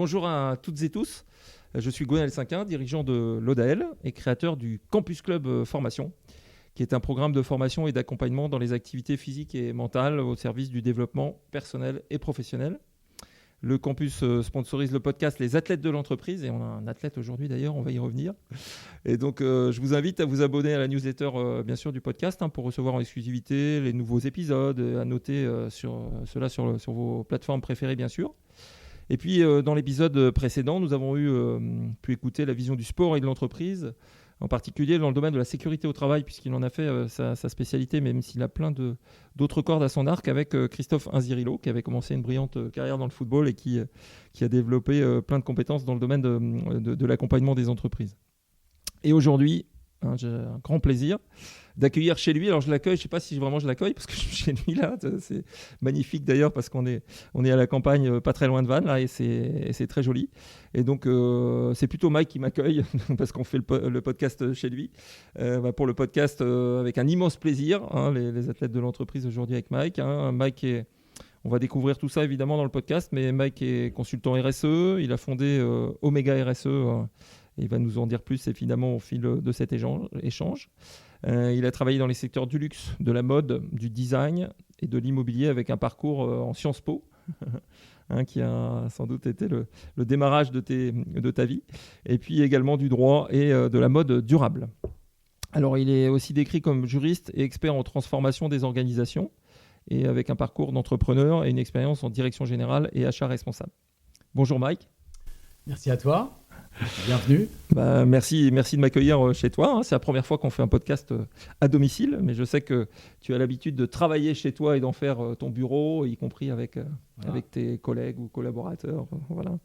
Bonjour à toutes et tous. Je suis Gwenaël Cinquin, dirigeant de l'ODAL et créateur du Campus Club Formation, qui est un programme de formation et d'accompagnement dans les activités physiques et mentales au service du développement personnel et professionnel. Le campus sponsorise le podcast Les Athlètes de l'entreprise et on a un athlète aujourd'hui d'ailleurs, on va y revenir. Et donc je vous invite à vous abonner à la newsletter bien sûr du podcast pour recevoir en exclusivité les nouveaux épisodes, à noter cela sur vos plateformes préférées bien sûr. Et puis dans l'épisode précédent, nous avons pu écouter la vision du sport et de l'entreprise, en particulier dans le domaine de la sécurité au travail, puisqu'il en a fait sa spécialité, même s'il a plein d'autres cordes à son arc, avec Christophe Inzirilo, qui avait commencé une brillante carrière dans le football et qui a développé plein de compétences dans le domaine de l'accompagnement des entreprises. Et aujourd'hui, j'ai un grand plaisir d'accueillir chez lui. Alors je l'accueille, je ne sais pas si vraiment je l'accueille parce que je suis chez lui là. C'est magnifique d'ailleurs parce qu'on est à la campagne, pas très loin de Vannes là, et c'est très joli. Et donc c'est plutôt Mike qui m'accueille parce qu'on fait le podcast chez lui. Pour le podcast avec un immense plaisir, les athlètes de l'entreprise aujourd'hui avec Mike. Mike on va découvrir tout ça évidemment dans le podcast, mais Mike est consultant RSE. Il a fondé Omega RSE. Il va nous en dire plus évidemment au fil de cet échange. Il a travaillé dans les secteurs du luxe, de la mode, du design et de l'immobilier avec un parcours en Sciences Po, qui a sans doute été le démarrage de ta vie, et puis également du droit et de la mode durable. Alors il est aussi décrit comme juriste et expert en transformation des organisations, et avec un parcours d'entrepreneur et une expérience en direction générale et achat responsable. Bonjour Mike. Merci à toi. Bienvenue. Merci de m'accueillir chez toi. C'est la première fois qu'on fait un podcast à domicile, mais je sais que tu as l'habitude de travailler chez toi et d'en faire ton bureau, y compris avec tes collègues ou collaborateurs. Voilà.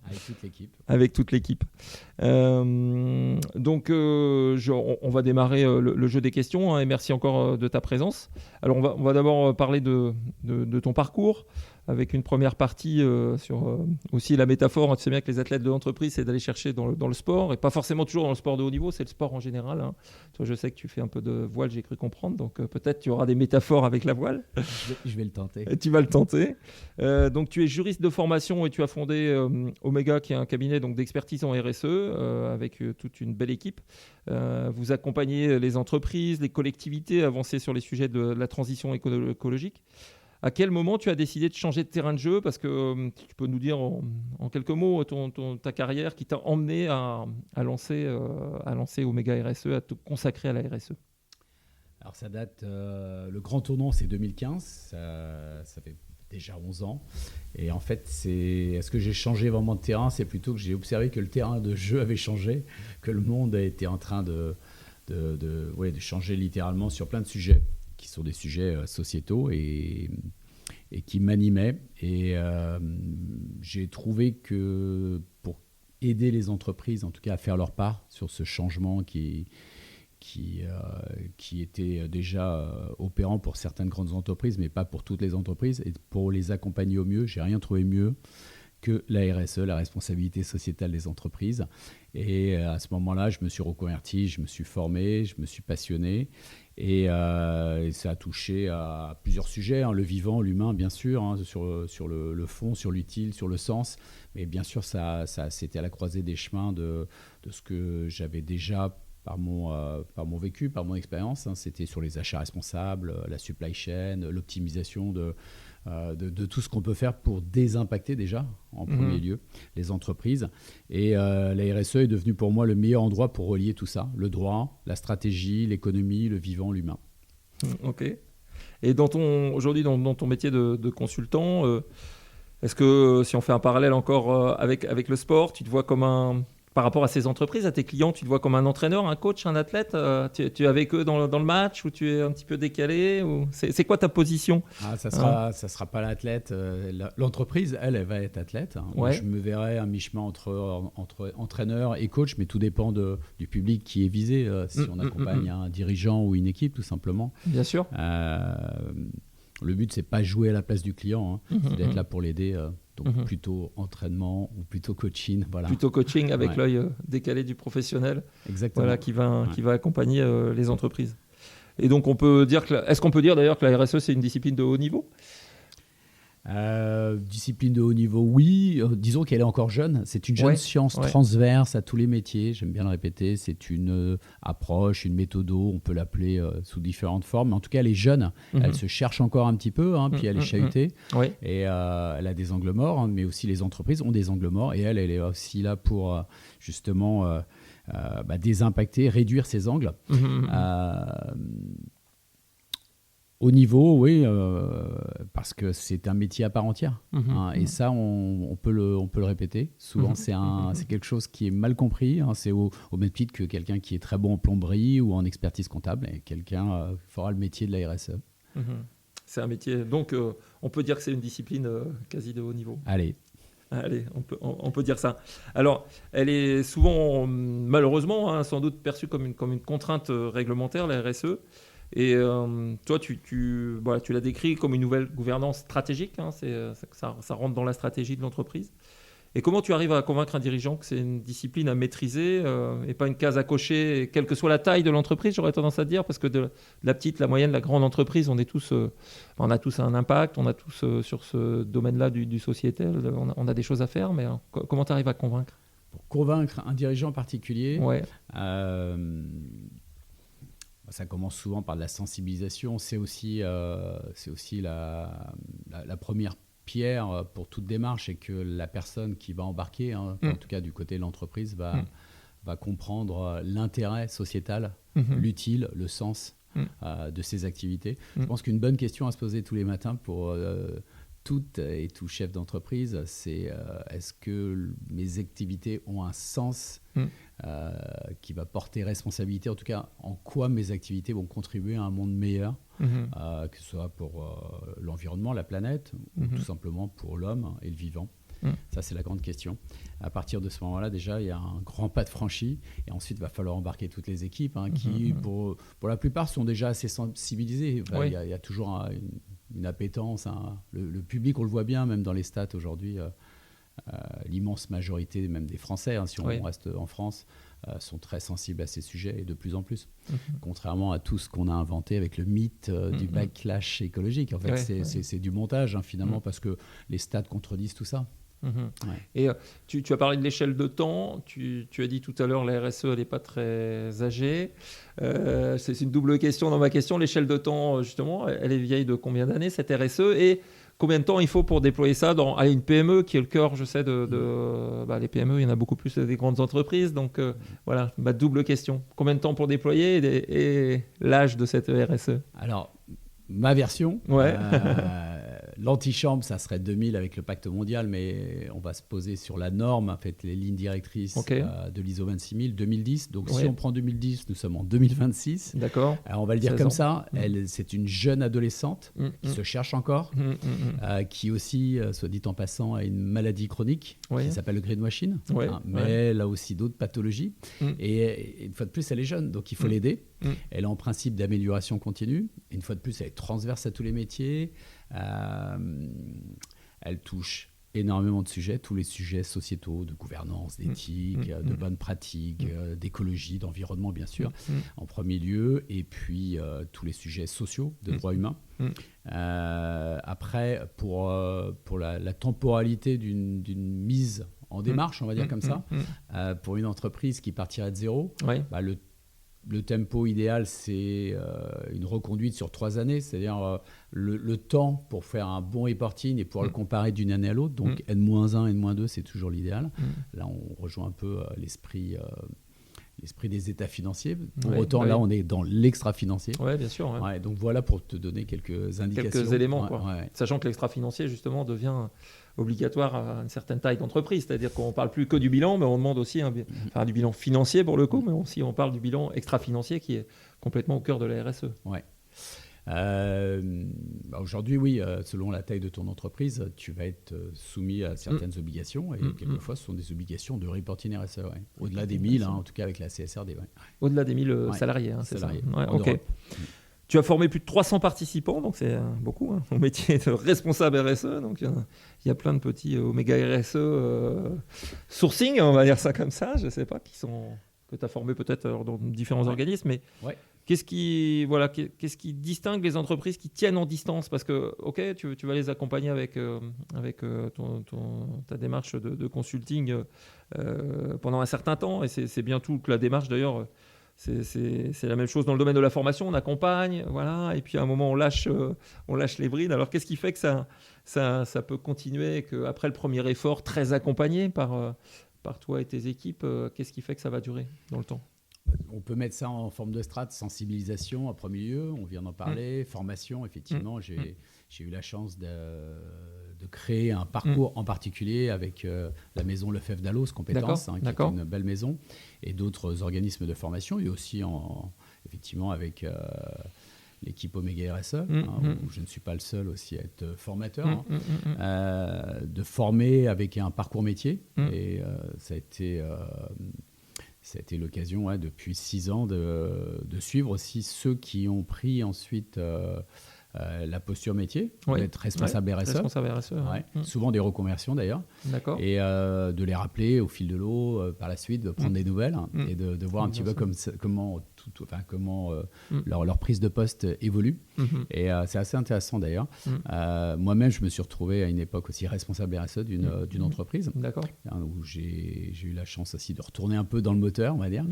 Avec toute l'équipe. Donc, on va démarrer le jeu des questions et merci encore de ta présence. Alors, on va d'abord parler de ton parcours, avec une première partie sur aussi la métaphore. Tu sais bien que les athlètes de l'entreprise, c'est d'aller chercher dans le sport, et pas forcément toujours dans le sport de haut niveau, c'est le sport en général. Toi, je sais que tu fais un peu de voile, j'ai cru comprendre, donc peut-être tu auras des métaphores avec la voile. Je vais le tenter. Tu vas le tenter. Donc tu es juriste de formation et tu as fondé Omega, qui est un cabinet donc, d'expertise en RSE, avec toute une belle équipe. Vous accompagnez les entreprises, les collectivités à avancer sur les sujets de la transition écologique. À quel moment tu as décidé de changer de terrain de jeu ? Parce que tu peux nous dire en quelques mots ta carrière qui t'a emmené à lancer Omega RSE, à te consacrer à la RSE. Alors ça date, le grand tournant c'est 2015, ça fait déjà 11 ans. Et en fait, est-ce que j'ai changé vraiment de terrain ? C'est plutôt que j'ai observé que le terrain de jeu avait changé, que le monde était en train de changer littéralement sur plein de sujets, qui sont des sujets sociétaux et qui m'animaient. Et j'ai trouvé que pour aider les entreprises, en tout cas à faire leur part sur ce changement qui était déjà opérant pour certaines grandes entreprises, mais pas pour toutes les entreprises, et pour les accompagner au mieux, j'ai rien trouvé mieux que la RSE, la responsabilité sociétale des entreprises. Et à ce moment-là, je me suis reconverti, je me suis formé, je me suis passionné. Et ça a touché à plusieurs sujets, le vivant, l'humain, bien sûr, sur le fond, sur l'utile, sur le sens. Mais bien sûr, ça c'était à la croisée des chemins de ce que j'avais déjà par mon vécu, par mon expérience. C'était sur les achats responsables, la supply chain, l'optimisation de tout ce qu'on peut faire pour désimpacter déjà, en premier lieu, les entreprises. Et la RSE est devenue pour moi le meilleur endroit pour relier tout ça, le droit, la stratégie, l'économie, le vivant, l'humain. Ok. Et aujourd'hui, dans ton métier de consultant, est-ce que, si on fait un parallèle encore avec le sport, tu te vois comme par rapport à ces entreprises, à tes clients, tu te vois comme un entraîneur, un coach, un athlète ? Tu es avec eux dans le match, ou tu es un petit peu décalé, ou c'est quoi ta position ? Ça sera pas l'athlète. L'entreprise, elle va être athlète. Moi, je me verrais un mi-chemin entre entraîneur et coach, mais tout dépend du public qui est visé. Si on accompagne un dirigeant ou une équipe, tout simplement. Bien sûr. Le but, c'est pas jouer à la place du client, c'est d'être là pour l'aider. Donc plutôt entraînement ou plutôt coaching. Voilà. Plutôt coaching avec l'œil décalé du professionnel. Exactement. Voilà, qui va accompagner les entreprises. Et donc, est-ce qu'on peut dire d'ailleurs que la RSE, c'est une discipline de haut niveau ? Discipline de haut niveau, oui. Disons qu'elle est encore jeune. C'est une jeune science transverse à tous les métiers. J'aime bien le répéter. C'est une approche, une méthodo. On peut l'appeler sous différentes formes. Mais en tout cas, elle est jeune. Elle se cherche encore un petit peu. Puis elle est chahutée. Et elle a des angles morts. Mais aussi les entreprises ont des angles morts. Et elle est aussi là pour justement désimpacter, réduire ces angles. Au niveau, oui, parce que c'est un métier à part entière. Et ça, on peut le répéter. Souvent, c'est quelque chose qui est mal compris. C'est au même titre que quelqu'un qui est très bon en plomberie ou en expertise comptable. Et quelqu'un fera le métier de la RSE. C'est un métier. Donc, on peut dire que c'est une discipline quasi de haut niveau. Allez, on peut dire ça. Alors, elle est souvent, malheureusement, sans doute perçue comme une contrainte réglementaire, la RSE. Et toi, tu l'as décrit comme une nouvelle gouvernance stratégique. Ça rentre dans la stratégie de l'entreprise. Et comment tu arrives à convaincre un dirigeant que c'est une discipline à maîtriser et pas une case à cocher, quelle que soit la taille de l'entreprise, j'aurais tendance à dire, parce que de la petite, la moyenne, la grande entreprise, on a tous un impact, on a tous sur ce domaine-là du sociétal, on a des choses à faire, mais comment tu arrives à convaincre ? Pour convaincre un dirigeant particulier, ça commence souvent par de la sensibilisation. C'est aussi la première pierre pour toute démarche, et que la personne qui va embarquer, en tout cas du côté de l'entreprise, va comprendre l'intérêt sociétal, l'utile, le sens de ses activités. Je pense qu'une bonne question à se poser tous les matins pour toutes et tout chef d'entreprise, c'est est-ce que mes activités ont un sens qui va porter responsabilité, en tout cas en quoi mes activités vont contribuer à un monde meilleur, que ce soit pour l'environnement, la planète, ou tout simplement pour l'homme et le vivant. Ça, c'est la grande question. À partir de ce moment-là, déjà, il y a un grand pas de franchi, et ensuite, il va falloir embarquer toutes les équipes qui, pour la plupart, sont déjà assez sensibilisées. Il y a toujours une appétence. Le public, on le voit bien, même dans les stats aujourd'hui, l'immense majorité même des Français, si on reste en France, sont très sensibles à ces sujets, et de plus en plus. Contrairement à tout ce qu'on a inventé avec le mythe du backlash écologique. En fait, c'est du montage, finalement, parce que les stats contredisent tout ça. Et tu as parlé de l'échelle de temps. Tu as dit tout à l'heure la RSE, elle n'est pas très âgée. C'est une double question dans ma question. L'échelle de temps, justement, elle est vieille de combien d'années, cette RSE, et combien de temps il faut pour déployer ça dans une PME qui est le cœur, je sais, les PME, il y en a beaucoup plus des grandes entreprises. Donc voilà, ma double question. Combien de temps pour déployer et l'âge de cette RSE ? Alors, ma version, l'antichambre, ça serait 2000 avec le pacte mondial, mais on va se poser sur la norme, en fait, les lignes directrices de l'ISO 26000, 2010. Donc, si on prend 2010, nous sommes en 2026. D'accord. Alors, on va le dire comme ça. C'est une jeune adolescente qui se cherche encore, qui aussi, soit dit en passant, a une maladie chronique qui s'appelle le greenwashing, mais elle a aussi d'autres pathologies. Et une fois de plus, elle est jeune, donc il faut l'aider. Elle a en principe d'amélioration continue. Une fois de plus, elle est transverse à tous les métiers. Elle touche énormément de sujets, tous les sujets sociétaux, de gouvernance, d'éthique, de bonnes pratiques, d'écologie, d'environnement, bien sûr, en premier lieu, et puis tous les sujets sociaux, de droits humains. Après, pour la temporalité d'une mise en démarche, on va dire comme ça, pour une entreprise qui partirait de zéro, le tempo idéal, c'est une reconduite sur 3 années, c'est-à-dire le temps pour faire un bon reporting et pouvoir le comparer d'une année à l'autre. Donc N-1, N-2, c'est toujours l'idéal. Là, on rejoint un peu l'esprit des états financiers. Pour autant, là, on est dans l'extra-financier. Oui, bien sûr. Donc voilà, pour te donner quelques indications. Quelques éléments. Sachant que l'extra-financier, justement, devient obligatoire à une certaine taille d'entreprise. C'est-à-dire qu'on ne parle plus que du bilan, mais on demande aussi du bilan financier pour le coup, mais aussi on parle du bilan extra-financier qui est complètement au cœur de la RSE. Aujourd'hui, oui, selon la taille de ton entreprise, tu vas être soumis à certaines obligations, et quelquefois, ce sont des obligations de reporting RSE. Au-delà des 1000, en tout cas avec la CSRD. Au-delà des 1000 salariés, c'est salariés, ça. Ok. Tu as formé plus de 300 participants, donc c'est beaucoup, au métier de responsable RSE. Donc il y a plein de petits Oméga RSE sourcing, on va dire ça comme ça, je ne sais pas, que tu as formé peut-être dans différents organismes. Mais Qu'est-ce qui distingue les entreprises qui tiennent en distance? Parce que, ok, tu vas les accompagner avec ta démarche de consulting pendant un certain temps, et c'est bien toute la démarche d'ailleurs. C'est la même chose dans le domaine de la formation, on accompagne, voilà, et puis à un moment on lâche les brides. Alors qu'est-ce qui fait que ça peut continuer, et qu'après le premier effort très accompagné par toi et tes équipes, qu'est-ce qui fait que ça va durer dans le temps? On peut mettre ça en forme de strate, sensibilisation en premier lieu, on vient d'en parler, formation, effectivement, j'ai eu la chance de créer un parcours en particulier avec la maison Lefebvre Dallos Compétences, qui est une belle maison, et d'autres organismes de formation, et aussi effectivement avec l'équipe Omega RSE, où je ne suis pas le seul aussi à être formateur, de former avec un parcours métier, et ça a été l'occasion depuis 6 ans de suivre aussi ceux qui ont pris ensuite la posture métier, d'être responsable RSE. Responsable RSE. Souvent des reconversions d'ailleurs. D'accord. Et de les rappeler au fil de l'eau par la suite, de prendre des nouvelles et de voir un petit peu comment leur prise de poste évolue. Et c'est assez intéressant d'ailleurs. Moi-même, je me suis retrouvé à une époque aussi responsable RSE d'une entreprise. D'accord. Où j'ai eu la chance aussi de retourner un peu dans le moteur, on va dire.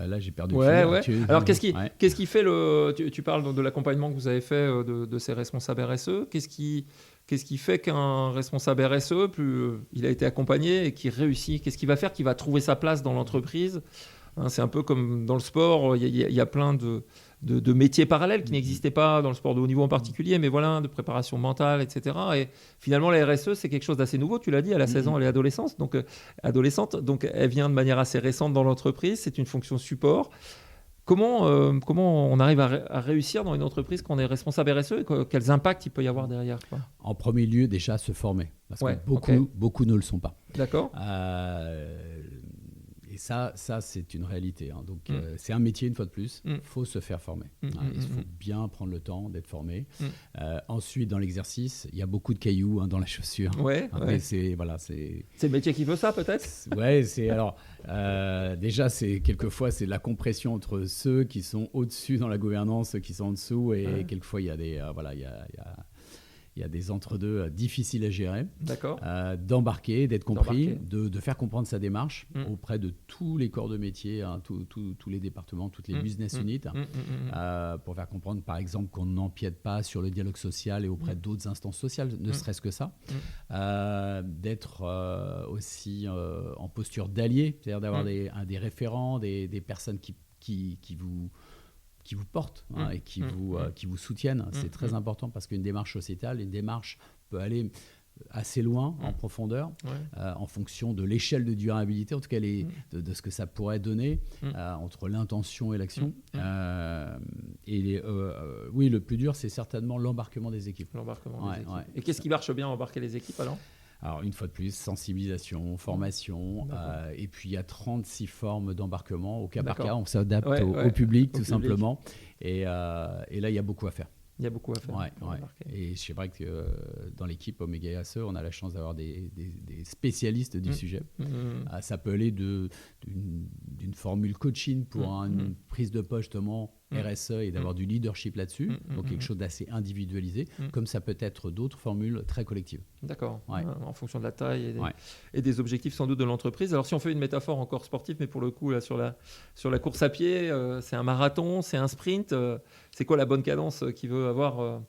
Là, j'ai perdu le fil. Alors, qu'est-ce qui fait tu parles de l'accompagnement que vous avez fait de ces responsables RSE. Qu'est-ce qui fait qu'un responsable RSE, plus il a été accompagné et qui réussit? Qu'est-ce qui va faire qu'il va trouver sa place dans l'entreprise? C'est un peu comme dans le sport, il y a plein de métiers parallèles qui n'existaient pas dans le sport de haut niveau en particulier, mais voilà, de préparation mentale, etc. Et finalement, la RSE, c'est quelque chose d'assez nouveau. Tu l'as dit, elle a 16 ans, elle est adolescente, donc elle vient de manière assez récente dans l'entreprise. C'est une fonction support. Comment on arrive à réussir dans une entreprise quand on est responsable RSE, et quels impacts il peut y avoir derrière, quoi? En premier lieu, déjà se former, parce que beaucoup ne le sont pas. D'accord. Et ça c'est une réalité. Donc, c'est un métier, une fois de plus. Il faut se faire former. Il faut bien prendre le temps d'être formé. Ensuite, dans l'exercice, il y a beaucoup de cailloux dans la chaussure. Après, c'est le métier qui veut ça, peut-être? Déjà, quelquefois, c'est la compression entre ceux qui sont au-dessus dans la gouvernance, ceux qui sont en dessous. Et quelquefois, il y a il y a des entre-deux difficiles à gérer. D'accord. D'embarquer, d'être compris, de faire comprendre sa démarche auprès de tous les corps de métier, tous les départements, toutes les business units, pour faire comprendre, par exemple, qu'on n'empiète pas sur le dialogue social et auprès d'autres instances sociales, ne serait-ce que ça. D'être aussi en posture d'allié, c'est-à-dire d'avoir des référents, des personnes qui vous portent et qui vous soutiennent. C'est très important parce qu'une démarche sociétale, une démarche peut aller assez loin en profondeur en fonction de l'échelle de durabilité, en tout cas de ce que ça pourrait donner entre l'intention et l'action. Oui, le plus dur, c'est certainement l'embarquement des équipes. Et qu'est-ce qui marche bien à embarquer les équipes alors? Alors, une fois de plus, sensibilisation, formation, et puis il y a 36 formes d'embarquement. Au cas par cas, on s'adapte au public, tout simplement. Et là, il y a beaucoup à faire. Il y a beaucoup à faire. Et c'est vrai que dans l'équipe Omega RSE, on a la chance d'avoir des spécialistes du sujet. Ça peut aller d'une formule coaching pour une prise de poste justement RSE et d'avoir du leadership là-dessus, donc quelque chose d'assez individualisé, comme ça peut être d'autres formules très collectives. D'accord, en fonction de la taille et des objectifs sans doute de l'entreprise. Alors si on fait une métaphore encore sportive, mais pour le coup là, sur la course à pied, c'est un marathon, c'est un sprint, c'est quoi la bonne cadence qu'il veut avoir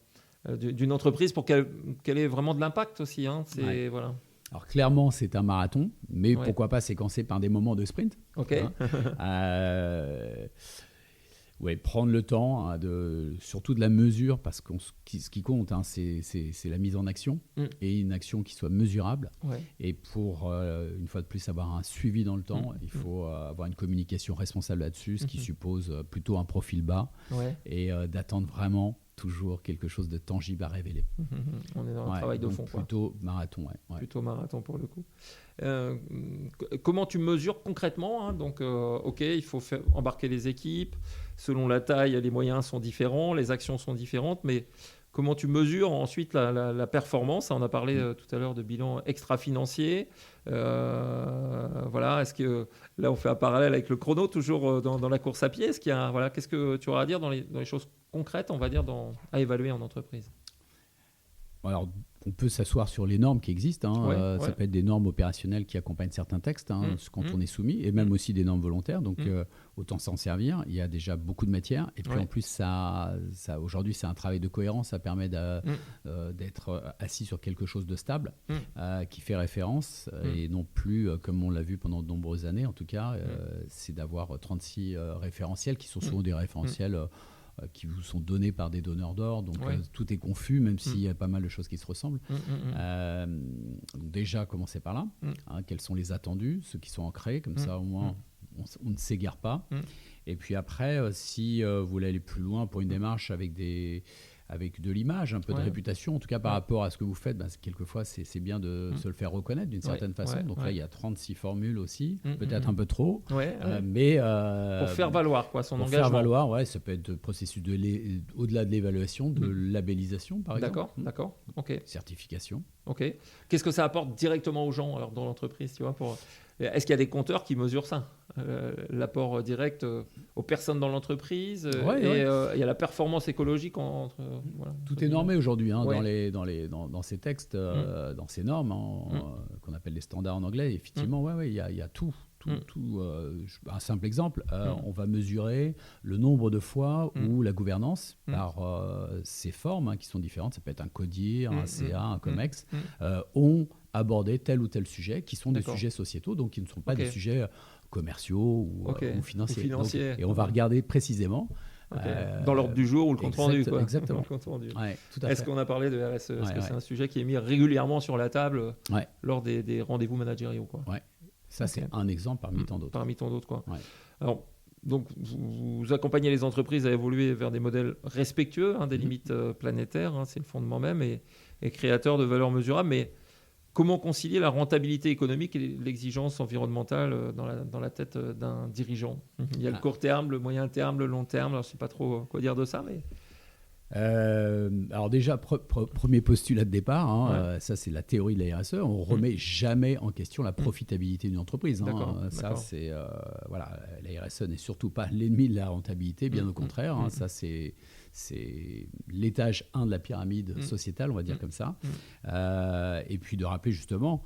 d'une entreprise pour qu'elle ait vraiment de l'impact aussi, voilà. Alors clairement, c'est un marathon, mais pourquoi pas séquencer par des moments de sprint. Ok. Prendre le temps surtout de la mesure, parce que ce qui compte, c'est la mise en action, et une action qui soit mesurable. Et pour, une fois de plus, avoir un suivi dans le temps, il faut avoir une communication responsable là-dessus, ce qui suppose plutôt un profil bas et d'attendre vraiment toujours quelque chose de tangible à révéler. On est dans un travail de fond. Plutôt marathon. Plutôt marathon pour le coup. Comment tu mesures concrètement, Donc, il faut embarquer les équipes. Selon la taille, les moyens sont différents, les actions sont différentes. Mais comment tu mesures ensuite la performance. On a parlé tout à l'heure de bilan extra-financier. Voilà, est-ce que là on fait un parallèle avec le chrono, toujours dans la course à pied. Est-ce qu'il y a, voilà, qu'est-ce que tu auras à dire dans les choses concrètes, on va dire, à évaluer en entreprise? Alors, on peut s'asseoir sur les normes qui existent. Ça peut être des normes opérationnelles qui accompagnent certains textes quand on est soumis, et même aussi des normes volontaires. Donc, autant s'en servir. Il y a déjà beaucoup de matière. Et puis, en plus, ça, aujourd'hui, c'est un travail de cohérence. Ça permet d'être assis sur quelque chose de stable, qui fait référence, et non plus, comme on l'a vu pendant de nombreuses années, en tout cas, c'est d'avoir 36 référentiels qui sont souvent des référentiels qui vous sont donnés par des donneurs d'ordre, donc tout est confus, même s'il y a pas mal de choses qui se ressemblent. Donc déjà, commencer par là. Quels sont les attendus, ceux qui sont ancrés, comme ça au moins on ne s'égare pas. Et puis après, si vous voulez aller plus loin pour une démarche avec de l'image, un peu de réputation, en tout cas par rapport à ce que vous faites, quelquefois c'est bien de se le faire reconnaître d'une certaine façon. Donc là, il y a 36 formules aussi, peut-être un peu trop. Mais pour faire valoir son engagement. Faire valoir, ça peut être de processus au-delà de l'évaluation, de labellisation par exemple. D'accord. Ok. Certification. Ok. Qu'est-ce que ça apporte directement aux gens alors, dans l'entreprise, tu vois, Est-ce qu'il y a des compteurs qui mesurent ça, l'apport direct aux personnes dans l'entreprise, il y a la performance écologique tout est normé aujourd'hui dans ces textes, dans ces normes qu'on appelle les standards en anglais. Effectivement, il y a tout. Un simple exemple, on va mesurer le nombre de fois où la gouvernance, par ses formes qui sont différentes, ça peut être un CODIR, un CA, un COMEX, ont abordé tel ou tel sujet, qui sont des sujets sociétaux, donc qui ne sont pas des sujets commerciaux ou financiers. Donc, et on va regarder précisément. Dans l'ordre du jour ou le compte-rendu. Exactement. Ouais, est-ce qu'on a parlé de RSE? Est-ce que c'est un sujet qui est mis régulièrement sur la table lors des rendez-vous managériaux, quoi? Ça, c'est un exemple parmi tant d'autres. Quoi. Alors, donc, vous accompagnez les entreprises à évoluer vers des modèles respectueux des limites planétaires, c'est le fondement même, et créateurs de valeurs mesurables. Mais comment concilier la rentabilité économique et l'exigence environnementale dans la tête d'un dirigeant? Il y a le court terme, le moyen terme, le long terme. Alors, je ne sais pas trop quoi dire de ça, mais... alors déjà, premier postulat de départ, ça c'est la théorie de la RSE, on ne remet jamais en question la profitabilité d'une entreprise. Ça c'est la RSE n'est surtout pas l'ennemi de la rentabilité, bien au contraire. Ça c'est l'étage 1 de la pyramide sociétale, on va dire comme ça. Et puis de rappeler justement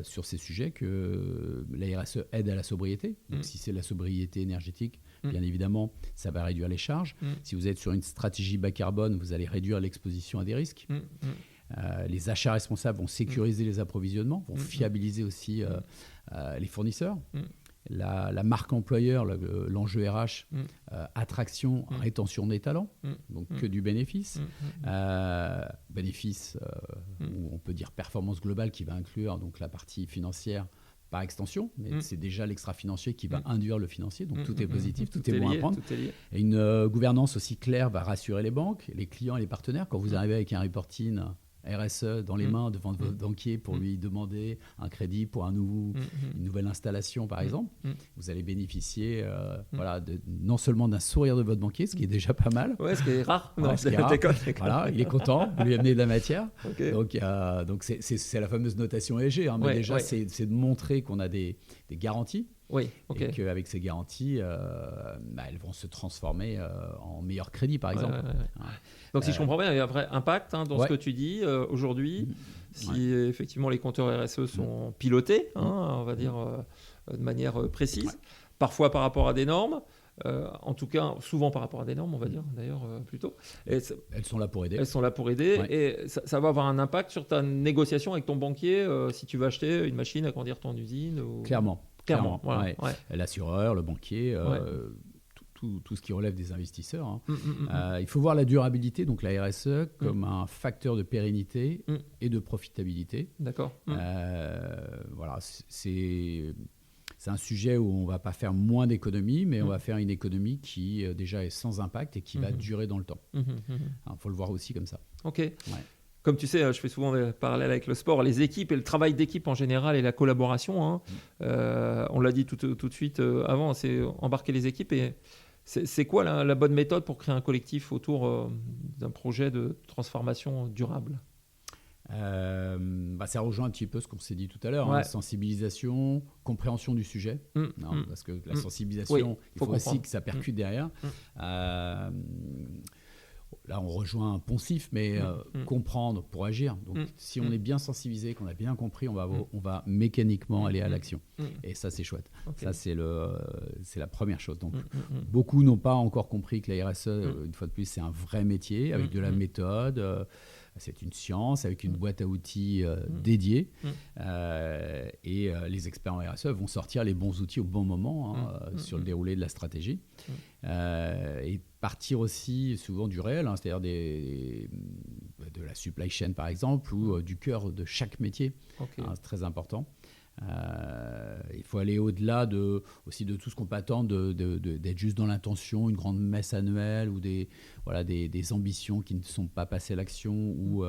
sur ces sujets que la RSE aide à la sobriété. Donc si c'est la sobriété énergétique, bien évidemment, ça va réduire les charges. Si vous êtes sur une stratégie bas carbone, vous allez réduire l'exposition à des risques. Les achats responsables vont sécuriser les approvisionnements, vont fiabiliser aussi les fournisseurs. La marque employeur, l'enjeu RH, attraction, rétention des talents, donc que du bénéfice. Bénéfice, où on peut dire performance globale qui va inclure donc, la partie financière par extension, mais c'est déjà l'extra-financier qui va induire le financier, donc tout est positif, tout est bon à prendre. Et une gouvernance aussi claire va rassurer les banques, les clients et les partenaires. Quand vous arrivez avec un reporting RSE dans les mains devant votre banquier pour lui demander un crédit pour une nouvelle installation, par exemple, vous allez bénéficier non seulement d'un sourire de votre banquier, ce qui est déjà pas mal. Ce qui est rare. Voilà, il est content, vous lui amenez de la matière. Donc c'est la fameuse notation ESG. Mais déjà, c'est de montrer qu'on a des garanties. Et qu'avec ces garanties, elles vont se transformer en meilleur crédit, par exemple. Donc, si je comprends bien, il y a un vrai impact dans ce que tu dis aujourd'hui. Si effectivement les compteurs RSE sont pilotés, on va dire de manière précise, parfois par rapport à des normes. En tout cas, souvent par rapport à des normes, on va dire, d'ailleurs, plutôt. Elles sont là pour aider. Et ça va avoir un impact sur ta négociation avec ton banquier si tu vas acheter une machine à agrandir ton usine. Clairement. Voilà. L'assureur, le banquier, tout ce qui relève des investisseurs. Il faut voir la durabilité, donc la RSE, comme un facteur de pérennité et de profitabilité. D'accord. C'est un sujet où on ne va pas faire moins d'économies, mais on va faire une économie qui déjà est sans impact et qui va durer dans le temps. Il faut le voir aussi comme ça. Ok. Comme tu sais, je fais souvent des parallèles avec le sport, les équipes et le travail d'équipe en général et la collaboration. On l'a dit tout de suite avant, c'est embarquer les équipes. Et c'est quoi la bonne méthode pour créer un collectif autour d'un projet de transformation durable? Ça rejoint un petit peu ce qu'on s'est dit tout à l'heure, sensibilisation, compréhension du sujet, parce que la sensibilisation, il faut aussi que ça percute derrière. Là, on rejoint un poncif, mais comprendre pour agir. Donc, si on est bien sensibilisé, qu'on a bien compris, on va mécaniquement aller à l'action. Et ça, c'est chouette. Ça, c'est la première chose. Donc, beaucoup n'ont pas encore compris que la RSE, une fois de plus, c'est un vrai métier avec de la méthode. C'est une science avec une boîte à outils dédiée. Et les experts en RSE vont sortir les bons outils au bon moment sur le déroulé de la stratégie. Et partir aussi souvent du réel, c'est-à-dire de la supply chain par exemple, ou du cœur de chaque métier. C'est très important. Il faut aller au-delà aussi de tout ce qu'on peut attendre, d'être juste dans l'intention, une grande messe annuelle ou des ambitions qui ne sont pas passées à l'action ou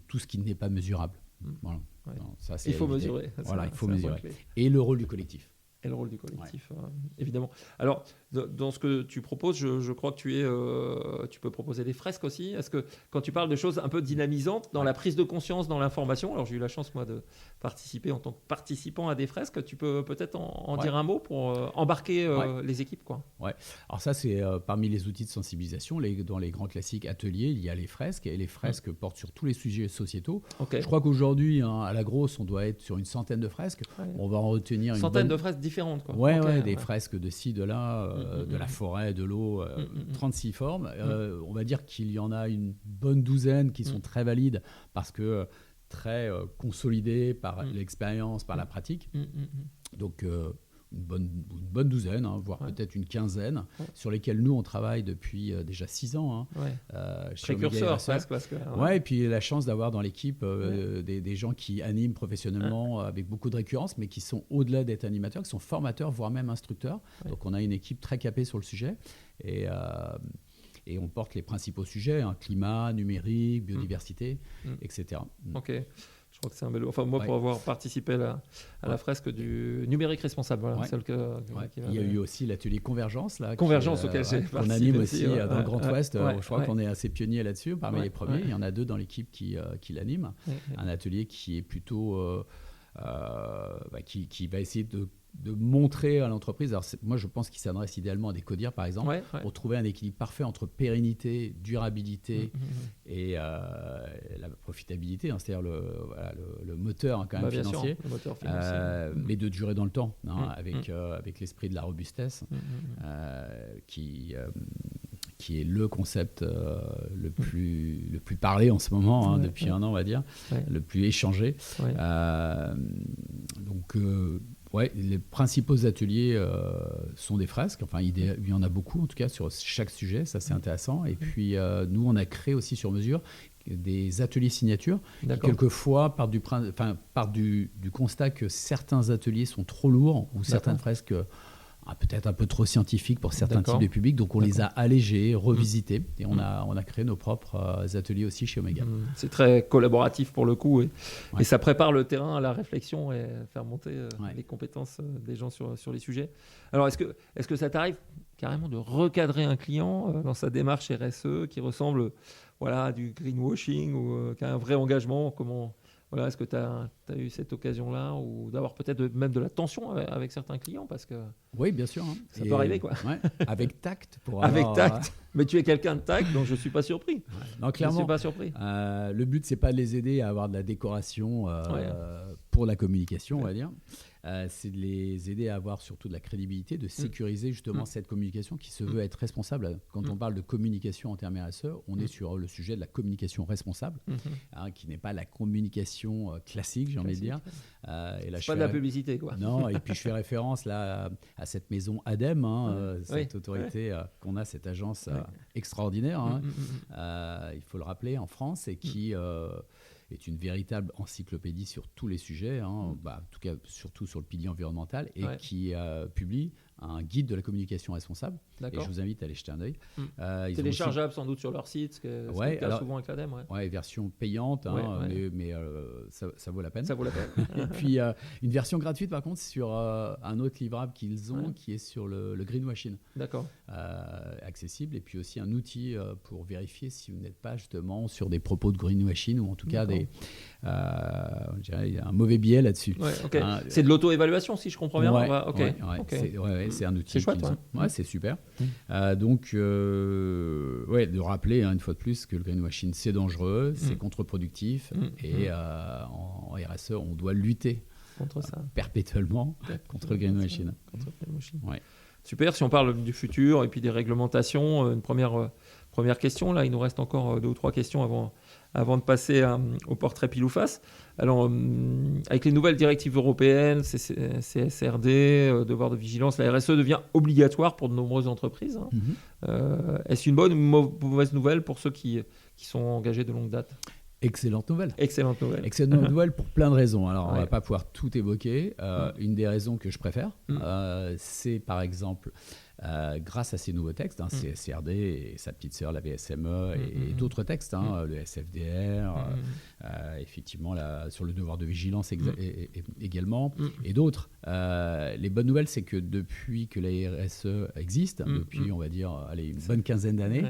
tout ce qui n'est pas mesurable. Voilà. Non, ça, il faut mesurer. Il faut mesurer. Et le rôle du collectif. Et le rôle du collectif, évidemment. Alors, dans ce que tu proposes, je crois que tu peux proposer des fresques aussi. Est-ce que quand tu parles de choses un peu dynamisantes dans la prise de conscience, dans l'information, alors j'ai eu la chance, moi, de participer en tant que participant à des fresques, tu peux peut-être en dire un mot pour embarquer les équipes, quoi. Ouais. Alors ça, c'est parmi les outils de sensibilisation. Dans les grands classiques ateliers, il y a les fresques, et les fresques portent sur tous les sujets sociétaux. Je crois qu'aujourd'hui, à la grosse, on doit être sur une centaine de fresques. On va en retenir une centaine de fresques différentes, quoi. Des fresques de ci, de là, de la forêt, de l'eau, 36 formes. On va dire qu'il y en a une bonne douzaine qui sont très valides parce que très consolidées par l'expérience, par la pratique. Donc, une bonne douzaine, voire peut-être une quinzaine, sur lesquelles nous, on travaille depuis déjà 6 ans. Précurseur, presque. Et puis la chance d'avoir dans l'équipe des gens qui animent professionnellement avec beaucoup de récurrence, mais qui sont au-delà d'être animateurs, qui sont formateurs, voire même instructeurs. Donc on a une équipe très capée sur le sujet. Et on porte les principaux sujets, climat, numérique, biodiversité, etc. Ok. Je crois que c'est un bel... Enfin, moi, pour avoir participé à la fresque du numérique responsable, celle il y a eu aussi l'atelier Convergence, auquel j'ai participé. On anime aussi dans le Grand Ouest. Je crois qu'on est assez pionniers là-dessus, parmi les premiers. Il y en a 2 dans l'équipe qui l'animent. Un atelier qui est plutôt... qui va essayer de montrer à l'entreprise. Alors moi, je pense qu'il s'adresse idéalement à des codires, par exemple, pour trouver un équilibre parfait entre pérennité, durabilité et la profitabilité, c'est-à-dire le moteur quand même financier, sûr, le moteur financier. mais de durer dans le temps, avec l'esprit de la robustesse, qui est le concept le plus parlé en ce moment, depuis un an, on va dire, le plus échangé. Donc, les principaux ateliers sont des fresques. Enfin, il y en a beaucoup, en tout cas, sur chaque sujet. Ça, c'est intéressant. Et puis, nous, on a créé aussi sur mesure des ateliers signatures qui, quelquefois, partent du constat que certains ateliers sont trop lourds ou certaines fresques peut-être un peu trop scientifiques pour certains types de publics. Donc, on les a allégés, revisités. Et on a créé nos propres ateliers aussi chez Omega. C'est très collaboratif pour le coup. Et ça prépare le terrain à la réflexion et faire monter les compétences des gens sur les sujets. Alors, est-ce que ça t'arrive carrément de recadrer un client dans sa démarche RSE qui ressemble à du greenwashing ou qui a un vrai engagement? Est-ce que tu as eu cette occasion-là ou d'avoir peut-être même de la tension avec certains clients parce que oui, bien sûr. Ça peut arriver, quoi. Avec tact. Avec tact. Mais tu es quelqu'un de tact, donc je ne suis pas surpris. Non, clairement. Je ne suis pas surpris. Le but, ce n'est pas de les aider à avoir de la décoration pour la communication, on va dire. C'est de les aider à avoir surtout de la crédibilité, de sécuriser justement cette communication qui se veut être responsable. Quand on parle de communication en termes RSE, on est sur le sujet de la communication responsable, qui n'est pas la communication classique, j'ai envie de dire. Et là, c'est pas de la publicité, quoi. Non, et puis je fais référence là à cette maison ADEME, cette autorité qu'on a, cette agence extraordinaire, il faut le rappeler, en France, et qui... est une véritable encyclopédie sur tous les sujets, en tout cas surtout sur le pilier environnemental, et qui publie un guide de la communication responsable. D'accord. Et je vous invite à aller jeter un œil. Téléchargeable sans doute sur leur site, ce qui est le cas souvent avec l'ADEME. Version payante, mais ça vaut la peine. Ça vaut la peine. Et puis une version gratuite par contre sur un autre livrable qu'ils ont qui est sur le greenwashing. D'accord. Accessible, et puis aussi un outil pour vérifier si vous n'êtes pas justement sur des propos de greenwashing ou en tout cas je dirais, un mauvais biais là-dessus. C'est de l'auto-évaluation si je comprends bien. C'est un outil. C'est chouette. C'est super. Donc, de rappeler une fois de plus que le greenwashing c'est dangereux, c'est contre-productif et en RSE on doit lutter contre ça perpétuellement contre le greenwashing. Super. Si on parle du futur et puis des réglementations, une première question. Là, il nous reste encore 2 ou 3 questions avant de passer au portrait pile ou face. Alors, avec les nouvelles directives européennes, CSRD, devoir de vigilance, la RSE devient obligatoire pour de nombreuses entreprises. Est-ce une bonne ou une mauvaise nouvelle pour ceux qui sont engagés de longue date ? Excellente nouvelle. Excellente nouvelle pour plein de raisons. Alors, on ne va pas pouvoir tout évoquer. Une des raisons que je préfère, c'est par exemple, grâce à ces nouveaux textes, CSRD et sa petite sœur, la VSME, et d'autres textes, le SFDR, effectivement, sur le devoir de vigilance également, et d'autres. Les bonnes nouvelles, c'est que depuis que la RSE existe, depuis, on va dire, une bonne quinzaine d'années,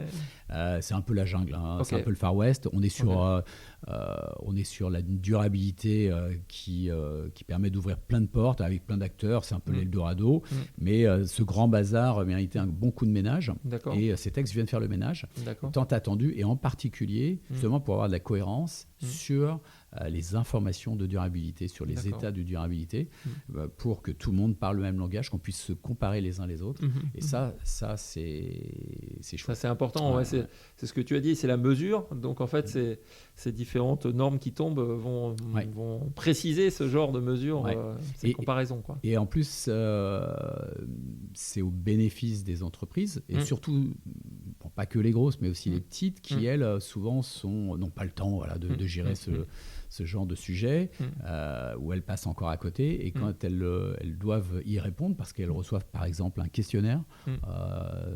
c'est un peu la jungle, c'est un peu le Far West. On est sur la durabilité qui permet d'ouvrir plein de portes avec plein d'acteurs. C'est un peu l'Eldorado, mais ce grand bazar méritait un bon coup de ménage. Et ces textes viennent faire le ménage, tant attendu, et en particulier justement pour avoir de la cohérence sur les informations de durabilité, sur les états de durabilité, pour que tout le monde parle le même langage, qu'on puisse se comparer les uns les autres. Et ça c'est chouette. Ça, c'est important. C'est ce que tu as dit, c'est la mesure. Donc, en fait, ces différentes normes qui tombent vont préciser ce genre de mesures, ces comparaisons. Et en plus, c'est au bénéfice des entreprises, et surtout, pas que les grosses, mais aussi les petites, qui, elles, souvent, n'ont pas le temps de gérer ce genre de sujet, où elles passent encore à côté, et quand elles doivent y répondre, parce qu'elles reçoivent par exemple un questionnaire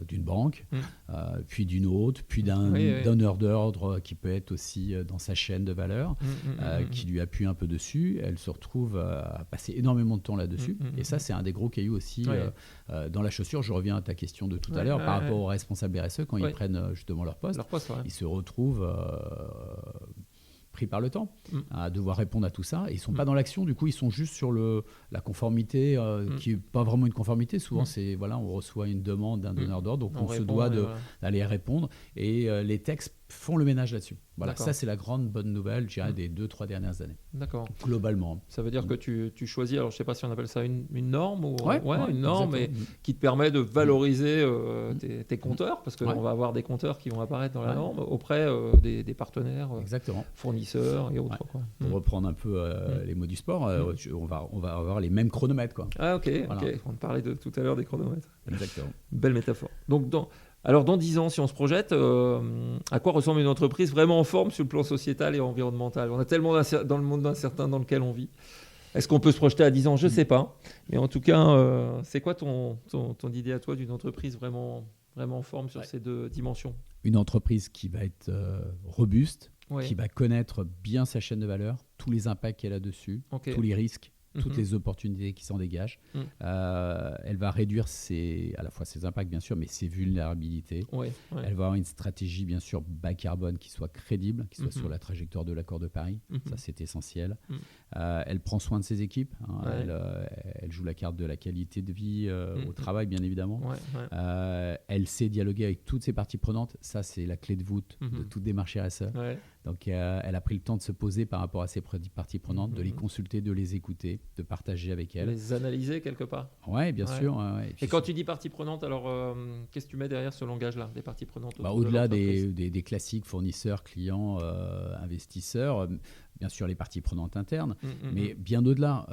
d'une banque, puis d'une autre, puis d'un donneur d'ordre qui peut être aussi dans sa chaîne de valeur, qui lui appuie un peu dessus, elles se retrouvent à passer énormément de temps là-dessus, et ça c'est un des gros cailloux aussi dans la chaussure. Je reviens à ta question de tout à l'heure par rapport aux responsables RSE, quand ils prennent justement leur poste, ils se retrouvent pris par le temps, à devoir répondre à tout ça. Et ils ne sont pas dans l'action, du coup, ils sont juste sur la conformité, qui n'est pas vraiment une conformité. Souvent, c'est, on reçoit une demande d'un donneur d'ordre, donc on se doit d'aller répondre. Et les textes font le ménage là-dessus. Ça c'est la grande bonne nouvelle, je dirais, des 2-3 dernières années. D'accord. Globalement. Ça veut dire que tu choisis, alors je ne sais pas si on appelle ça une norme, ou une norme qui te permet de valoriser tes compteurs, parce qu'on va avoir des compteurs qui vont apparaître dans la norme auprès des partenaires, fournisseurs et autres. Pour reprendre un peu les mots du sport, on va avoir les mêmes chronomètres. Ok. On parlait tout à l'heure des chronomètres. Exactement. Belle métaphore. Donc, alors, dans 10 ans, si on se projette, à quoi ressemble une entreprise vraiment en forme sur le plan sociétal et environnemental ? On a tellement dans le monde incertain dans lequel on vit. Est-ce qu'on peut se projeter à 10 ans ? Je ne sais pas. Mais en tout cas, c'est quoi ton idée à toi d'une entreprise vraiment en forme sur ces 2 dimensions ? Une entreprise qui va être robuste, qui va connaître bien sa chaîne de valeur, tous les impacts qu'elle a dessus, tous les risques, toutes les opportunités qui s'en dégagent. Elle va réduire à la fois ses impacts, bien sûr, mais ses vulnérabilités. Elle va avoir une stratégie, bien sûr, bas carbone qui soit crédible, qui soit sur la trajectoire de l'accord de Paris. Ça, c'est essentiel. Elle prend soin de ses équipes. Elle joue la carte de la qualité de vie au travail, bien évidemment. Elle sait dialoguer avec toutes ses parties prenantes. Ça, c'est la clé de voûte de toute démarche RSE. Donc, elle a pris le temps de se poser par rapport à ses parties prenantes, de les consulter, de les écouter, de partager avec elles. Les analyser quelque part. Oui, bien sûr. Et quand tu dis parties prenantes, alors qu'est-ce que tu mets derrière ce langage-là, des parties prenantes au-delà des classiques fournisseurs, clients, investisseurs, bien sûr les parties prenantes internes, mais bien au-delà.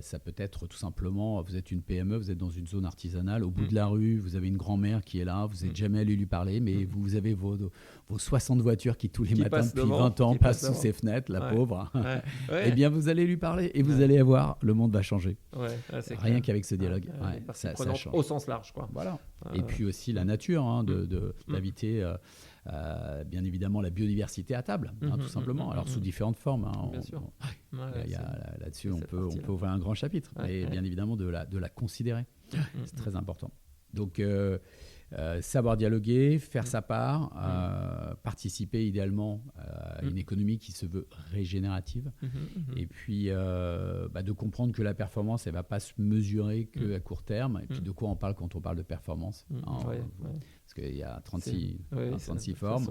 Ça peut être tout simplement, vous êtes une PME, vous êtes dans une zone artisanale, au bout de la rue, vous avez une grand-mère qui est là, vous n'êtes jamais allé lui parler, mais vous avez vos 60 voitures qui tous les matins depuis 20 ans passent sous ses fenêtres, la pauvre. Eh bien, vous allez lui parler et vous allez voir, le monde va changer. Rien qu'avec ce dialogue. Ça change. Au sens large, quoi. Voilà. Et puis aussi la nature, d'inviter bien évidemment la biodiversité à table, tout simplement. Alors sous différentes formes. Bien sûr. Là-dessus, on peut ouvrir un grand chapitre, mais bien évidemment de la considérer. C'est très important. Donc, savoir dialoguer, faire sa part, participer idéalement à une économie qui se veut régénérative, et puis de comprendre que la performance, elle ne va pas se mesurer qu'à court terme, et puis de quoi on parle quand on parle de performance. Parce qu'il y a 36 formes.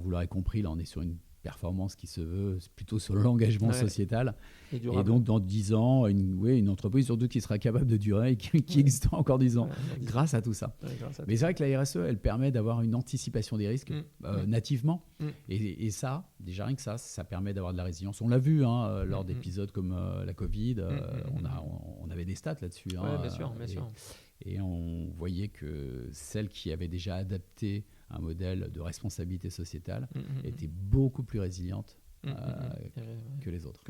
Vous l'aurez compris, là on est sur une performance qui se veut plutôt sur l'engagement sociétal. Et donc, dans 10 ans, une entreprise surtout qui sera capable de durer et qui existera encore 10 ans grâce à tout ça. Mais c'est vrai que la RSE, elle permet d'avoir une anticipation des risques nativement. Et ça, déjà rien que ça permet d'avoir de la résilience. On l'a vu lors d'épisodes comme la Covid, on avait des stats là-dessus. Bien sûr. Et on voyait que celles qui avaient déjà adapté un modèle de responsabilité sociétale était beaucoup plus résiliente que les autres.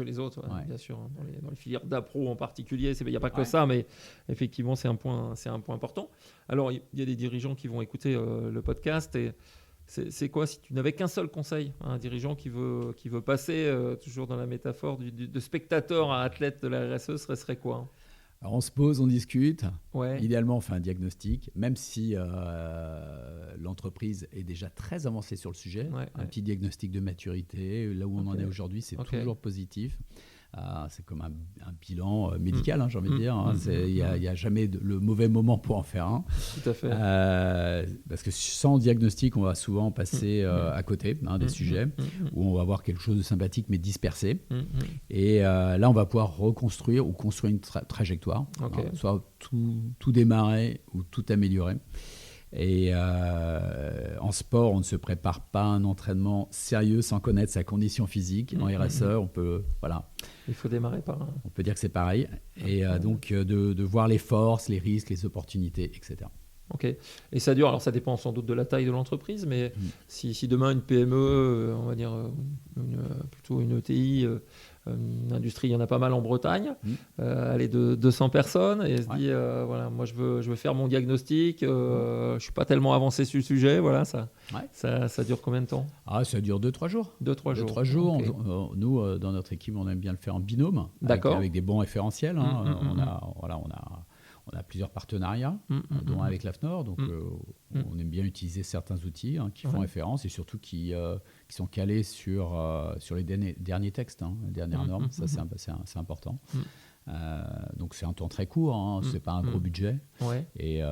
Bien sûr. Dans les filières d'appro en particulier, il n'y a pas que ça, mais effectivement, c'est un point important. Alors, il y a des dirigeants qui vont écouter le podcast. Et c'est quoi, si tu n'avais qu'un seul conseil à un dirigeant qui veut passer, toujours dans la métaphore de spectateur à athlète de la RSE, serait quoi ? Alors on se pose, on discute. Idéalement, on fait un diagnostic, même si l'entreprise est déjà très avancée sur le sujet. Un petit diagnostic de maturité, là où on en est aujourd'hui, c'est toujours positif. C'est comme un bilan médical, j'ai envie de dire. Il n'y a jamais le mauvais moment pour en faire un. Tout à fait. Parce que sans diagnostic, on va souvent passer à côté des sujets où on va avoir quelque chose de sympathique mais dispersé. Et là, on va pouvoir reconstruire ou construire une trajectoire. Soit tout démarrer ou tout améliorer. Et en sport, on ne se prépare pas à un entraînement sérieux sans connaître sa condition physique. En RSE, on peut, il faut démarrer par un... On peut dire que c'est pareil. Et donc, de voir les forces, les risques, les opportunités, etc. Ok. Et ça dure, alors ça dépend sans doute de la taille de l'entreprise, mais si demain une PME, on va dire plutôt une ETI, une industrie, il y en a pas mal en Bretagne, elle est de 200 personnes et se dit, moi je veux faire mon diagnostic, je ne suis pas tellement avancé sur le sujet, ça dure combien de temps ? Ça dure 2-3 jours. 2-3 jours. Okay. Nous, dans notre équipe, on aime bien le faire en binôme, avec des bons référentiels. On a plusieurs partenariats, dont avec l'AFNOR, donc on aime bien utiliser certains outils qui font référence et surtout qui sont calés sur les derniers textes, les dernières normes. Ça, c'est important. Donc c'est un temps très court, c'est pas un gros budget, et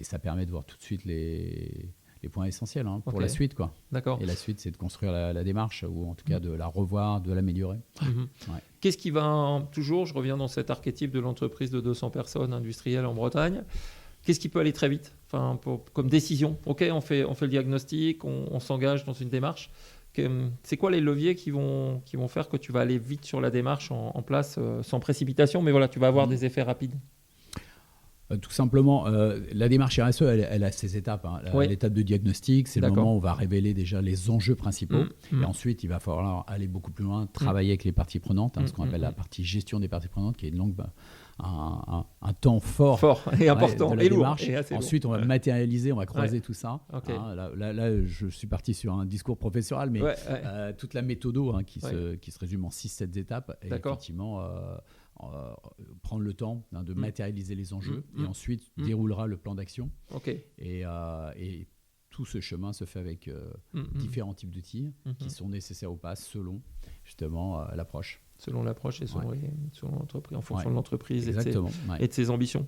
ça permet de voir tout de suite les points essentiels pour la suite, quoi. D'accord. Et la suite, c'est de construire la démarche, ou en tout cas de la revoir, de l'améliorer. Qu'est-ce qui va toujours, je reviens dans cet archétype de l'entreprise de 200 personnes industrielle en Bretagne, qu'est-ce qui peut aller très vite, comme décision ? Ok, on fait le diagnostic, on s'engage dans une démarche. C'est quoi les leviers qui vont faire que tu vas aller vite sur la démarche en place, sans précipitation, mais tu vas avoir des effets rapides ? Tout simplement, la démarche RSE, elle a ses étapes. L'étape de diagnostic, c'est le moment où on va révéler déjà les enjeux principaux. Et ensuite, il va falloir aller beaucoup plus loin, travailler avec les parties prenantes, ce qu'on appelle la partie gestion des parties prenantes, qui est un temps fort et important, et lourd. Ensuite, on va matérialiser, on va croiser tout ça. Là, je suis parti sur un discours professoral, mais toute la méthodo qui se résume en 6-7 étapes. Et effectivement... prendre le temps de matérialiser les enjeux et ensuite déroulera le plan d'action. Et tout ce chemin se fait avec différents types d'outils qui sont nécessaires ou pas selon justement l'approche. Selon l'approche et selon l'entreprise, en fonction de l'entreprise et de ses ambitions.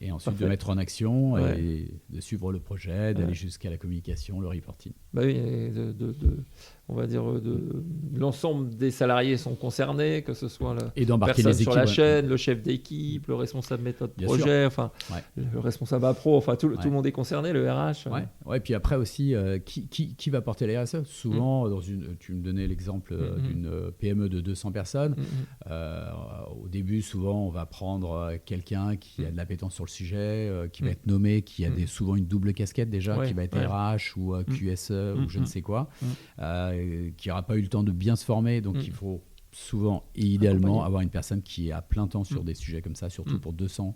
Et ensuite Parfait. de mettre en action Ouais. et de suivre le projet, d'aller Ouais. jusqu'à la communication, le reporting. Bah oui, et on va dire l'ensemble des salariés sont concernés, que ce soit la Et d'embarquer personne les sur équipes. la ouais. chaîne, le chef d'équipe, le responsable méthode Bien projet, enfin Ouais. le responsable appro, enfin tout Ouais. le monde est concerné, le RH. Ouais. Puis après aussi, qui va porter la RSE? Souvent, tu me donnais l'exemple d'une PME de 200 personnes. Au début, souvent, on va prendre quelqu'un qui a de l'appétence sur le sujet, qui va être nommé, qui a souvent une double casquette déjà, qui va être RH ou QSE ou je ne sais quoi, qui n'aura pas eu le temps de bien se former. Donc, il faut souvent et idéalement avoir une personne qui est à plein temps sur des sujets comme ça, surtout pour 200,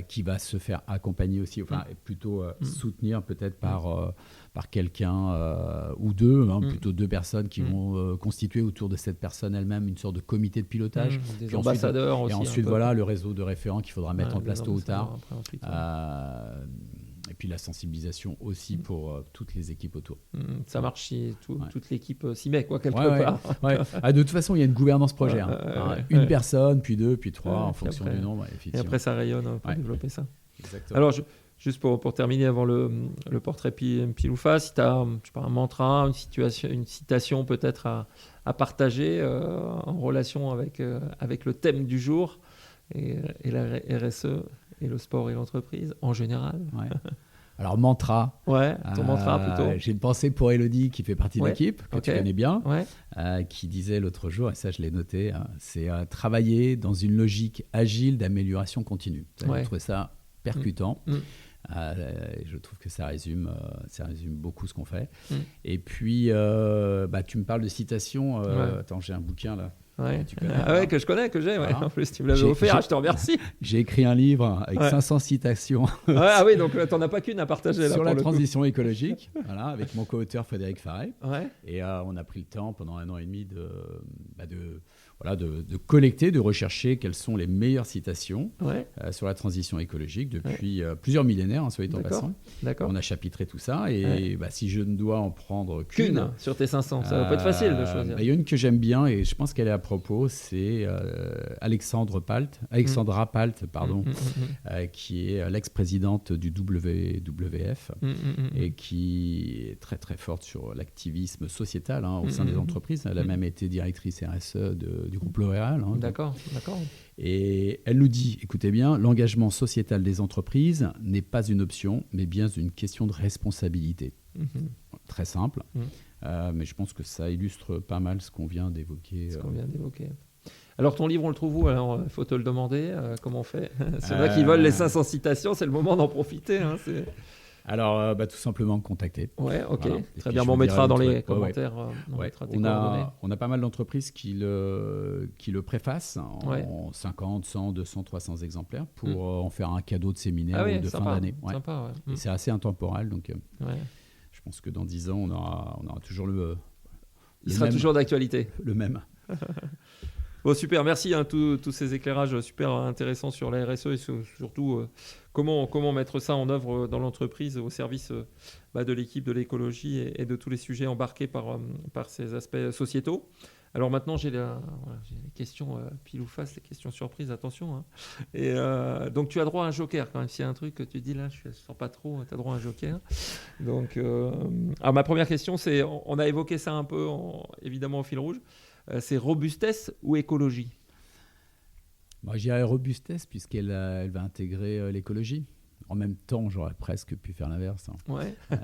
qui va se faire accompagner aussi, enfin plutôt soutenir peut-être par quelqu'un ou deux, plutôt 2 personnes qui vont constituer autour de cette personne elle-même une sorte de comité de pilotage. Des Puis ambassadeurs ensuite, aussi. Et ensuite, voilà, le réseau de référents qu'il faudra mettre en place tôt ou tard. Et puis la sensibilisation aussi pour toutes les équipes autour. Ça marche si toute l'équipe s'y met, quelque Ouais. part. De toute façon, il y a une gouvernance projet. Une personne, puis 2, puis 3, en fonction après, du nombre. Et après, ça rayonne pour développer ça. Exactement. Alors, juste pour terminer avant le portrait pile ou face, si tu as un mantra, une citation peut-être à partager en relation avec le thème du jour et la RSE et le sport et l'entreprise en général. Ouais. Alors, mantra. Ouais, ton mantra plutôt. J'ai une pensée pour Elodie qui fait partie de l'équipe, que tu connais bien, qui disait l'autre jour, et ça je l'ai noté, c'est travailler dans une logique agile d'amélioration continue. Je trouve ça percutant. Je trouve que ça résume beaucoup ce qu'on fait. Et puis, tu me parles de citations. Attends, j'ai un bouquin là. Que connais, que je connais, que j'ai. Voilà. En plus, tu me l'avais offert, je te remercie. J'ai écrit un livre avec 500 citations. Oui, donc tu n'en as pas qu'une à partager. Là, sur la transition écologique, avec mon co-auteur Frédéric Farret. Et on a pris le temps pendant 1 an et demi de collecter, de rechercher quelles sont les meilleures citations sur la transition écologique depuis plusieurs millénaires, soit dit en passant. On a chapitré tout ça et si je ne dois en prendre qu'une sur tes 500, ça va pas être facile de choisir. Il y a une que j'aime bien et je pense qu'elle est à propos, c'est Alexandra Palt, qui est l'ex-présidente du WWF et qui est très très forte sur l'activisme sociétal au sein des entreprises. Elle a même été directrice RSE du groupe L'Oréal. D'accord. Et elle nous dit, écoutez bien, l'engagement sociétal des entreprises n'est pas une option, mais bien une question de responsabilité. Très simple, mais je pense que ça illustre pas mal ce qu'on vient d'évoquer. Alors, ton livre, on le trouve où? Alors, il faut te le demander. Comment on fait? C'est vrai qu'ils veulent les 500 citations, c'est le moment d'en profiter. Alors, tout simplement contacter. Voilà. Très bien. On mettra dans les commentaires. On a pas mal d'entreprises qui le préfacent en 50, 100, 200, 300 exemplaires pour en faire un cadeau de séminaire ou de fin d'année. Sympa, Et c'est assez intemporel, donc je pense que dans 10 ans, on aura toujours il sera toujours d'actualité. Le même. Bon, super, merci tous ces éclairages super intéressants sur la RSE et surtout comment mettre ça en œuvre dans l'entreprise au service de l'équipe, de l'écologie et de tous les sujets embarqués par ces aspects sociétaux. Alors maintenant, j'ai les questions pile ou face, les questions surprises, attention. Et donc tu as droit à un joker quand même. S'il y a un truc que tu dis là, je ne sens pas trop, tu as droit à un joker. Donc, alors ma première question, c'est, on a évoqué ça un peu évidemment au fil rouge. C'est robustesse ou écologie? Je dirais robustesse puisqu'elle va intégrer l'écologie. En même temps, j'aurais presque pu faire l'inverse.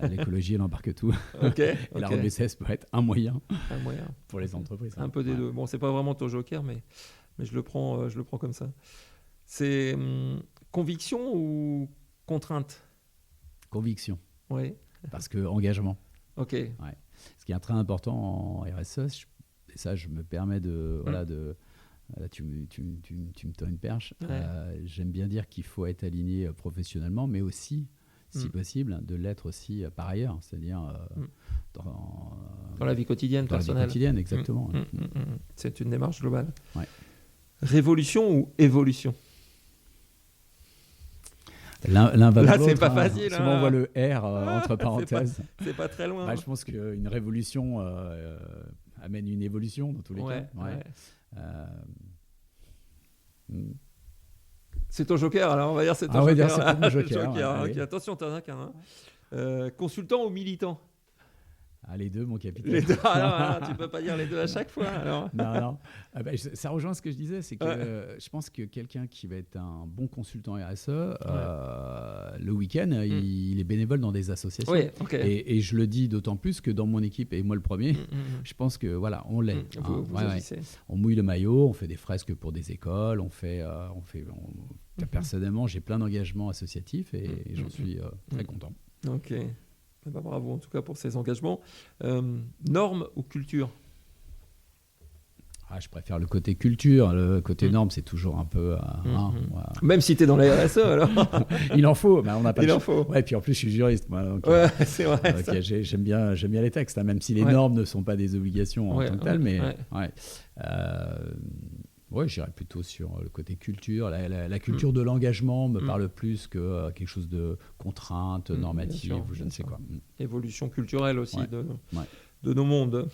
L'écologie, elle embarque tout. Et la robustesse peut être un moyen pour les entreprises. Un peu des deux. Bon, c'est pas vraiment ton joker, mais je le prends comme ça. C'est conviction ou contrainte? Conviction. Oui. Parce que engagement. Ok. Ce qui est très important en RSE, et ça, je me permets de... Là, tu me tends une perche. J'aime bien dire qu'il faut être aligné professionnellement, mais aussi, si possible, de l'être aussi par ailleurs, c'est-à-dire dans la vie quotidienne, personnelle. Dans la vie quotidienne, exactement. C'est une démarche globale. Révolution ou évolution? L'un va de l'autre. Là, c'est pas facile. Souvent, on voit le R entre parenthèses. C'est pas très loin. Je pense qu'une révolution amène une évolution dans tous les cas. C'est ton joker, alors on va dire c'est ton on va joker. dire c'est pour mon joker. Ok, attention, t'en as qu'un. Consultant ou militant? Les deux, mon capitaine. Les deux, alors, tu peux pas dire les deux à chaque fois. Alors. Non. Ça rejoint ce que je disais, c'est que je pense que quelqu'un qui va être un bon consultant RSE, le week-end, il est bénévole dans des associations. Oui, okay. Et je le dis d'autant plus que dans mon équipe, et moi le premier, je pense que voilà, on l'est. On mouille le maillot, on fait des fresques pour des écoles, personnellement, j'ai plein d'engagements associatifs et j'en suis très content. Ok. Bravo en tout cas pour ces engagements. Normes ou culture? Je préfère le côté culture. Le côté normes, c'est toujours un peu... Même si tu es dans la RSE, alors. Il en faut, mais on n'a pas Il en faut. Ouais, puis en plus, je suis juriste. Moi, donc, c'est vrai. J'aime bien les textes, même si les normes ne sont pas des obligations en tant que telles. Mais je dirais plutôt sur le côté culture. La culture de l'engagement me parle plus que quelque chose de contrainte, normative ou je ne sais quoi. Évolution culturelle aussi de nos mondes.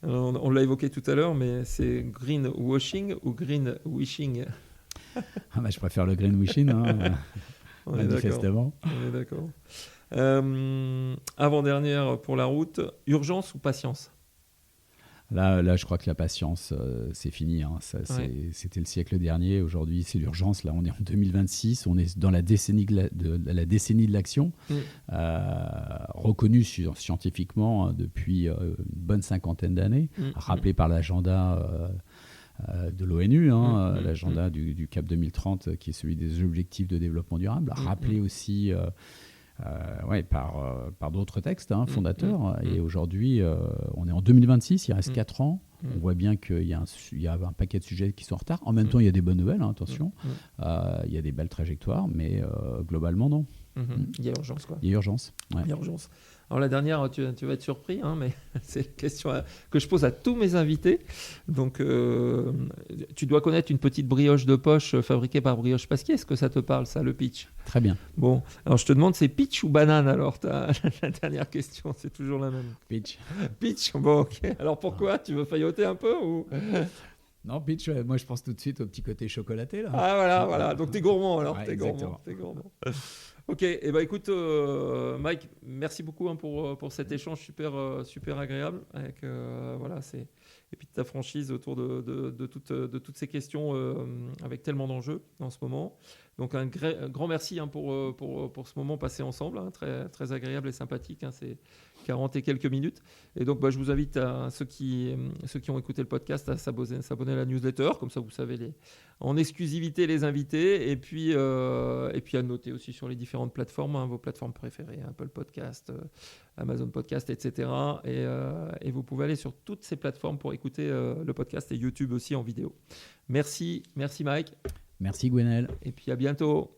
On l'a évoqué tout à l'heure, mais c'est greenwashing ou green wishing? Je préfère le green wishing, manifestement. On est d'accord. Avant-dernière pour la route, urgence ou patience? Là, je crois que la patience, c'est fini. C'était le siècle dernier. Aujourd'hui, c'est l'urgence. Là, on est en 2026. On est dans la décennie de l'action, reconnue scientifiquement depuis une bonne 50aine d'années, rappelée par l'agenda de l'ONU, l'agenda du CAP 2030, qui est celui des objectifs de développement durable, rappelé aussi... par d'autres textes fondateurs. Et aujourd'hui, on est en 2026, il reste 4 ans. On voit bien qu'il y a un paquet de sujets qui sont en retard. En même temps, il y a des bonnes nouvelles, attention. Il y a des belles trajectoires, mais globalement, non. Il y a urgence, quoi. Il y a urgence. Il y a urgence. Alors la dernière, tu vas être surpris, mais c'est une question que je pose à tous mes invités. Donc, tu dois connaître une petite brioche de poche fabriquée par Brioche Pasquier. Est-ce que ça te parle, ça, le pitch? Très bien. Bon, alors je te demande, c'est pitch ou banane alors? La dernière question, c'est toujours la même. Pitch. Pitch, bon, ok. Alors pourquoi? Tu veux failloter un peu ou... Non, pitch, moi je pense tout de suite au petit côté chocolaté. Là. Voilà. Donc t'es gourmand alors. T'es gourmand. Ok, écoute Mike, merci beaucoup pour cet échange super agréable avec et puis de ta franchise autour de toutes ces questions avec tellement d'enjeux en ce moment. Donc un grand merci pour ce moment passé ensemble, très, très agréable et sympathique, c'est 40 et quelques minutes. Et donc je vous invite à ceux qui ont écouté le podcast à s'abonner à la newsletter, comme ça vous savez en exclusivité les invités, et puis à noter aussi sur les différentes plateformes, vos plateformes préférées, Apple Podcast, Amazon Podcast, etc. Et vous pouvez aller sur toutes ces plateformes pour écouter le podcast et YouTube aussi en vidéo. Merci Mike. Merci Gwenaël. Et puis à bientôt.